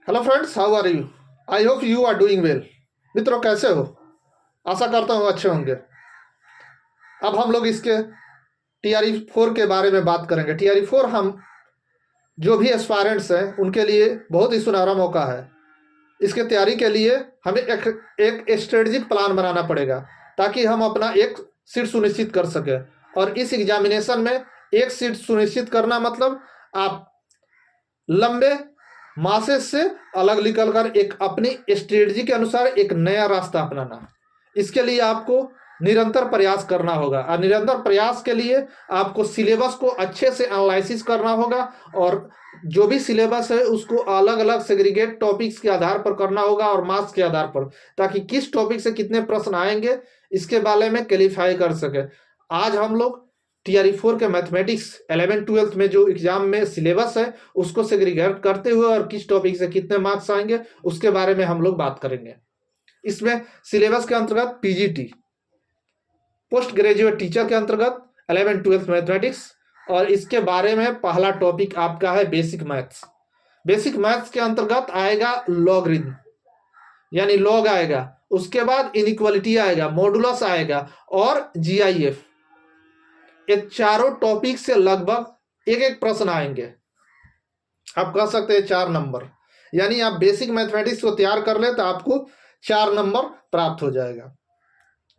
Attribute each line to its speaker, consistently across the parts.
Speaker 1: Hello friends, how are you? I hope you are doing well. मित्रों, कैसे हो? आशा करता हूँ अच्छे होंगे। अब हम लोग इसके TRE 4 के बारे में बात करेंगे। TRE 4 हम जो भी एस्पायरेंट्स हैं उनके लिए बहुत ही सुनहरा मौका है। इसके तैयारी के लिए हमें एक स्ट्रेटजिक प्लान बनाना पड़ेगा ताकि हम अपना एक सीट सुनिश्चित कर सकें। और इस एग्जामिनेशन में एक सीट सुनिश्चित करना मतलब आप लंबे मासेस से अलग निकलकर एक अपनी स्ट्रेटजी के अनुसार एक नया रास्ता अपनाना। इसके लिए आपको निरंतर प्रयास करना होगा और निरंतर प्रयास के लिए आपको सिलेबस को अच्छे से एनालिसिस करना होगा और जो भी सिलेबस है उसको अलग अलग सेग्रीगेट टॉपिक्स के आधार पर करना होगा और मार्क्स के आधार पर, ताकि किस टॉपिक से कितने प्रश्न आएंगे इसके बारे में क्लेरिफाई कर सके। आज हम लोग TRE 4 के मैथमेटिक्स 11th-12th में जो एग्जाम में सिलेबस है उसको सेग्रीगेट करते हुए और किस टॉपिक से कितने मार्क्स आएंगे उसके बारे में हम लोग बात करेंगे। इसमें सिलेबस के अंतर्गत PGT पोस्ट ग्रेजुएट टीचर के अंतर्गत 11th-12th मैथमेटिक्स, और इसके बारे में पहला टॉपिक आपका है बेसिक मैथ्स। बेसिक मैथ्स के अंतर्गत आएगा लॉगरिथम यानी लॉग आएगा, उसके बाद इनइक्वालिटी आएगा, मॉडुलस आएगा और GIF। ये चारों टॉपिक से लगभग एक एक प्रश्न आएंगे। आप कह सकते हैं 4 नंबर, यानी आप बेसिक मैथमेटिक्स को तैयार कर ले तो आपको 4 नंबर प्राप्त हो जाएगा।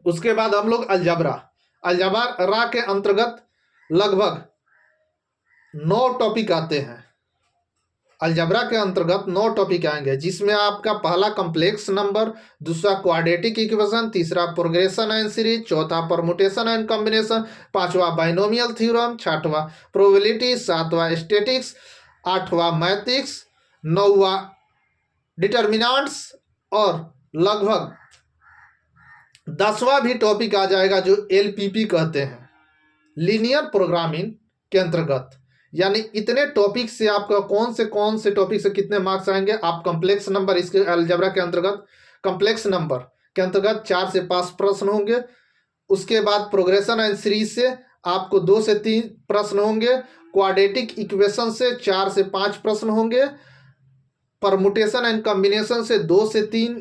Speaker 1: उसके बाद हम लोग अलजबरा के अंतर्गत लगभग 9 टॉपिक आते हैं। अलजबरा के अंतर्गत 9 टॉपिक आएंगे, जिसमें आपका पहला कॉम्प्लेक्स नंबर, दूसरा क्वाड्रेटिक इक्वेशन, तीसरा प्रोग्रेशन एंड सीरीज, चौथा परमुटेशन एंड कॉम्बिनेशन, पांचवा बाइनोमियल थ्योरम, छठवां प्रोबेबिलिटी, सातवां स्टैटिक्स, आठवां मैट्रिक्स, नौवां डिटर्मिनेंट्स और लगभग 10वां भी टॉपिक आ जाएगा जो LPP कहते हैं, लीनियर प्रोग्रामिंग के अंतर्गत। यानी इतने टॉपिक से आपका कौन से टॉपिक से कितने मार्क्स आएंगे। आप कॉम्प्लेक्स नंबर, इसके अलजेब्रा के अंतर्गत कॉम्प्लेक्स नंबर के अंतर्गत 4 से 5 प्रश्न होंगे। उसके बाद प्रोग्रेशन एंड सीरीज से आपको 2 से 3 प्रश्न होंगे। क्वाड्रेटिक इक्वेशन से 4 से 5 प्रश्न होंगे। परमुटेशन एंड कॉम्बिनेशन से 2 से 3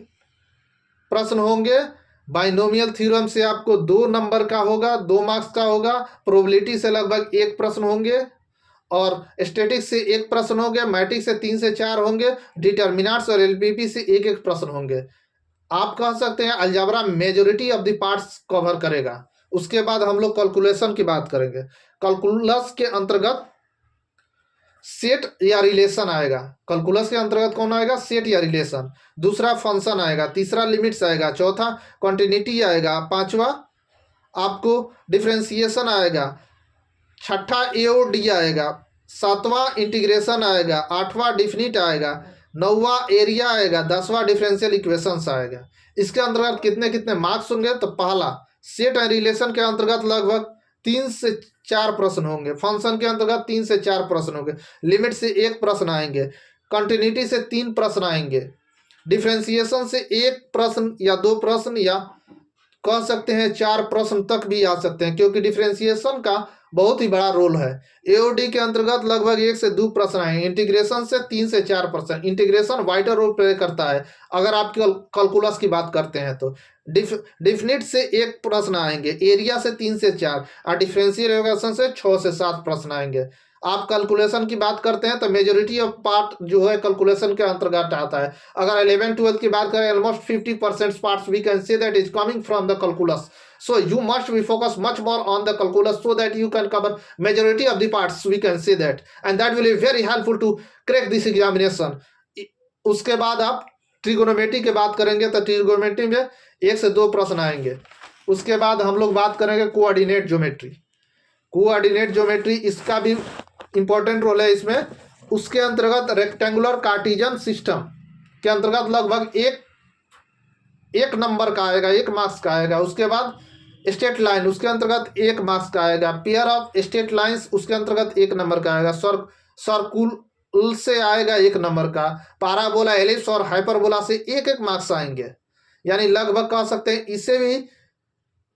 Speaker 1: प्रश्न होंगे। बाइनोमियल थ्योरम से आपको 2 नंबर का होगा, 2 मार्क्स का होगा। प्रोबेबिलिटी से लगभग 1 प्रश्न होंगे और स्टैटिक्स से 1 प्रश्न होंगे। मैट्रिक्स से 3 से 4 होंगे। डिटर्मिनेंट्स और LPP से 1 प्रश्न होंगे। आप कह सकते हैं algebra majority of the parts cover करेगा। उसके बाद हम लोग कैलकुलेशन की बात करेंगे। कैलकुलस के अंतर्गत सेट या रिलेशन आएगा। कैलकुलस के अंतर्गत कौन आएगा? सेट या रिलेशन। दूसरा फंक्शन आएगा, तीसरा लिमिट्स आएगा, चौथा कॉन्टिन्यूटी आएगा, पांचवा आपको डिफरेंशिएशन आएगा, छठा AOD आएगा, सातवां इंटीग्रेशन आएगा, आठवां डिफिनिट आएगा, नौवां एरिया आएगा, 10वां डिफरेंशियल इक्वेशंस आएगा। इसके अंतर्गत कितने कितने मार्क्स होंगे? तो पहला सेट एंड रिलेशन के अंतर्गत लगभग 3 से 4 प्रश्न होंगे। फंक्शन के अंतर्गत 3 से 4 प्रश्न होंगे। लिमिट से 1 प्रश्न आएंगे। कंटिन्यूटी से 3 प्रश्न आएंगे। डिफरेंशिएशन से 1 प्रश्न या 2 प्रश्न या कह सकते हैं 4 प्रश्न तक भी आ सकते हैं, क्योंकि डिफरेंशिएशन का बहुत ही बड़ा रोल है। AOD के अंतर्गत लगभग 1 से 2 प्रश्न आएंगे। इंटीग्रेशन से 3 से 4 प्रश्न। इंटीग्रेशन वाइटर रोल प्ले करता है अगर आप कैलकुलस की बात करते हैं तो। डिफिनिट से 1 प्रश्न आएंगे। एरिया से 3 से 4 और डिफरेंशियल इक्वेशन से 6 से 7 प्रश्न आएंगे। आप कैलकुलेशन की बात करते हैं तो मेजोरिटी ऑफ पार्ट जो है कैलकुलेशन के अंतर्गत आता है। अगर 11th-12th की बात करें, almost 50% parts we can say that is coming from the calculus. So you must be focused much more on the calculus so that you can cover majority of the parts, we can say that, and that will be very helpful to crack this examination. उसके बाद आप trigonometry की बात करेंगे तो trigonometry में 1 से 2 प्रश्न आएंगे। उसके बाद हम लोग बात करेंगे कोऑर्डिनेट ज्योमेट्री। कोऑर्डिनेट ज्योमेट्री इसका भी इंपॉर्टेंट रोल है इसमें। उसके अंतर्गत रेक्टेंगुलर कार्टेशियन सिस्टम के अंतर्गत लगभग एक नंबर का आएगा, 1 मार्क्स का आएगा। उसके बाद स्ट्रेट लाइन, उसके अंतर्गत 1 मार्क्स का आएगा। पेयर ऑफ स्ट्रेट लाइंस, उसके अंतर्गत 1 नंबर का आएगा। सर्कुल से आएगा 1 नंबर का। पैराबोला, एलिप्स और हाइपरबोला से 1 मार्क्स आएंगे। यानी लगभग कह सकते हैं इसे भी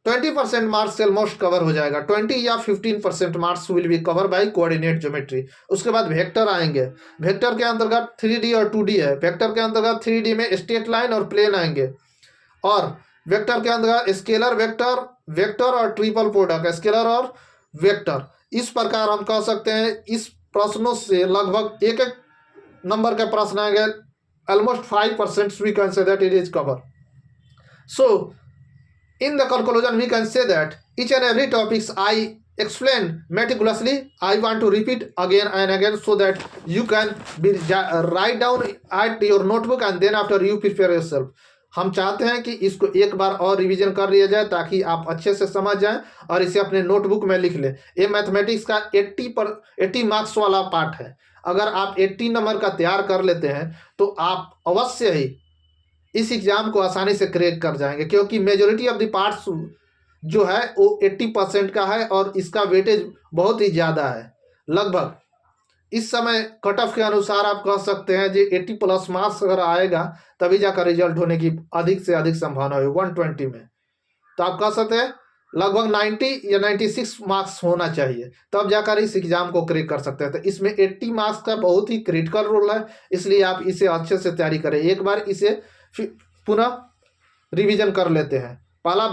Speaker 1: 20% मार्क्स ऑलमोस्ट कवर हो जाएगा, 20 या 15% marks will be cover by coordinate geometry. उसके बाद वेक्टर आएंगे, वेक्टर के अंतर्गत 3D और 2D है। वेक्टर के अंतर्गत 3D में स्ट्रेट लाइन और प्लेन आएंगे, और वेक्टर के अंतर्गत स्केलर वेक्टर, वेक्टर और ट्रिपल प्रोडक्ट, स्केलर और वेक्टर। इस प्रकार हम कह सकते हैं इस प्रश्नों से लगभग एक एक नंबर के प्रश्न आएंगे, almost 5% we can say that it is cover. So in the conclusion we can say that each and every topics I explain meticulously, I want to repeat again and again so that you can be write down at your notebook and then after you prepare yourself। हम चाहते हैं कि इसको एक बार और revision कर लिया जाए ताकि आप अच्छे से समझ जाएं और इसे अपने नोटबुक में लिख लें। ये मैथमेटिक्स का 80 मार्क्स वाला पार्ट है। अगर आप 80 नंबर का तैयार कर लेते हैं तो आप अवश्य ही इस एग्जाम को आसानी से क्रैक कर जाएंगे, क्योंकि मेजोरिटी ऑफ द पार्ट्स जो है वो 80% का है और इसका वेटेज बहुत ही ज़्यादा है। लगभग इस समय कट ऑफ के अनुसार आप कह सकते हैं जी 80+ मार्क्स अगर आएगा तभी जाकर रिजल्ट होने की अधिक से अधिक संभावना है 120 में। तो आप कह सकते हैं लगभग 90 या 96 मार्क्स होना चाहिए, तब जाकर इस एग्जाम को क्रैक कर सकते हैं। तो इसमें 80 मार्क्स का बहुत ही क्रिटिकल रोल है, इसलिए आप इसे अच्छे से तैयारी करें। एक बार इसे पुनः रिवीजन कर लेते हैं। पहला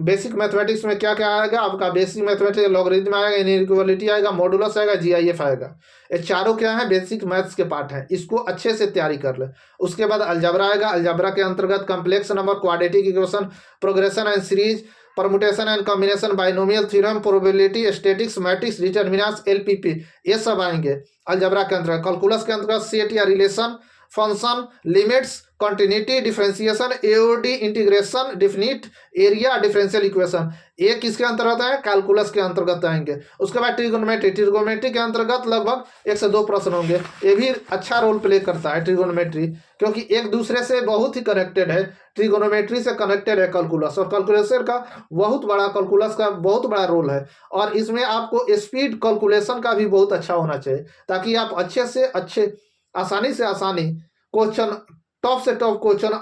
Speaker 1: बेसिक मैथमेटिक्स में क्या क्या आएगा आपका? बेसिक मैथमेटिक्स लॉगरिथम आएगा, इनइक्वालिटी आएगा, मॉडुलस आएगा, जीआईएफ आएगा। ये चारों क्या है? बेसिक मैथ्स के पार्ट हैं, इसको अच्छे से तैयारी कर ले। उसके बाद अलजबरा आएगा, अलजबरा के अंतर्गत complex number, quadratic equation, progression and series, permutation and combination, binomial theorem, probability, statics, matrix, determinants, LPP, ये सब आएंगे अलजबरा के अंतर्गत। कैलकुलस के अंतर्गत सेट या relation, function, limits, continuity, differentiation, AOD, integration, definite area, differential equation, ये किसके अंतर्गत है? कैलकुलस के अंतर्गत आएंगे। उसके बाद ट्रिगोनोमेट्री, ट्रिगोनोमेट्री के अंतर्गत लगभग 1 से 2 प्रश्न होंगे। ये भी अच्छा रोल प्ले करता है ट्रिगोनोमेट्री, क्योंकि एक दूसरे से बहुत ही कनेक्टेड है। ट्रिगोनोमेट्री से कनेक्टेड है कैलकुलस, और कैलकुलेशन का कैलकुलस का बहुत बड़ा रोल है। और इसमें आपको स्पीड कैलकुलेशन का भी बहुत अच्छा होना चाहिए, ताकि आप अच्छे से अच्छे आसानी से आसानी क्वेश्चन, टॉप से टॉप क्वेश्चन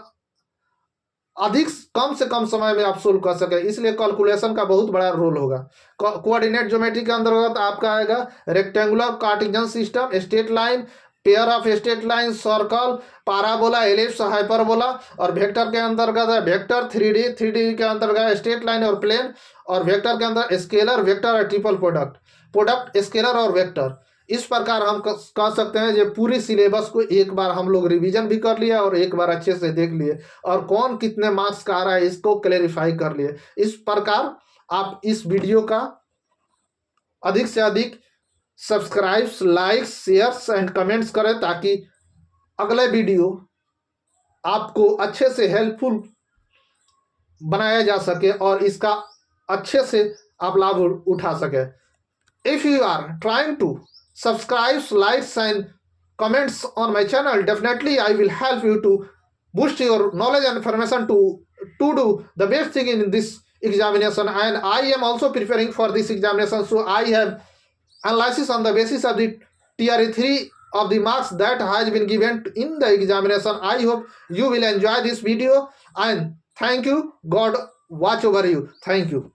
Speaker 1: अधिक कम से कम समय में आप सोल्व कर सके। इसलिए कैलकुलेशन का बहुत बड़ा रोल होगा। कोऑर्डिनेट ज्योमेट्री के अंतर्गत आपका आएगा rectangular, Cartesian system, straight line, pair of straight line, circle, parabola, ellipse, hyperbola. और वेक्टर के अंतर्गत है वेक्टर, 3D के अंतर्गत स्ट्रेट लाइन और प्लेन। और वेक्टर के अंदर स्केलर, वेक्टर और ट्रिपल प्रोडक्ट, स्केलर और वेक्टर। इस प्रकार हम कह सकते हैं ये पूरी सिलेबस को एक बार हम लोग रिवीजन भी कर लिया और एक बार अच्छे से देख लिए, और कौन कितने मार्क्स का आ रहा है इसको क्लेरिफाई कर लिए। इस प्रकार आप इस वीडियो का अधिक से अधिक subscribes, likes, shares and comments करें, ताकि अगले वीडियो आपको अच्छे से हेल्पफुल बनाया जा सके और इसका अच्छे से आप लाभ उठा सके। If you are trying to subscribe, likes and comments on my channel, definitely I will help you to boost your knowledge and information to do the best thing in this examination. And I am also preparing for this examination, so I have analysis on the basis of the TRE 3 of the marks that has been given in the examination. I hope you will enjoy this video, and thank you. God watch over you. Thank you.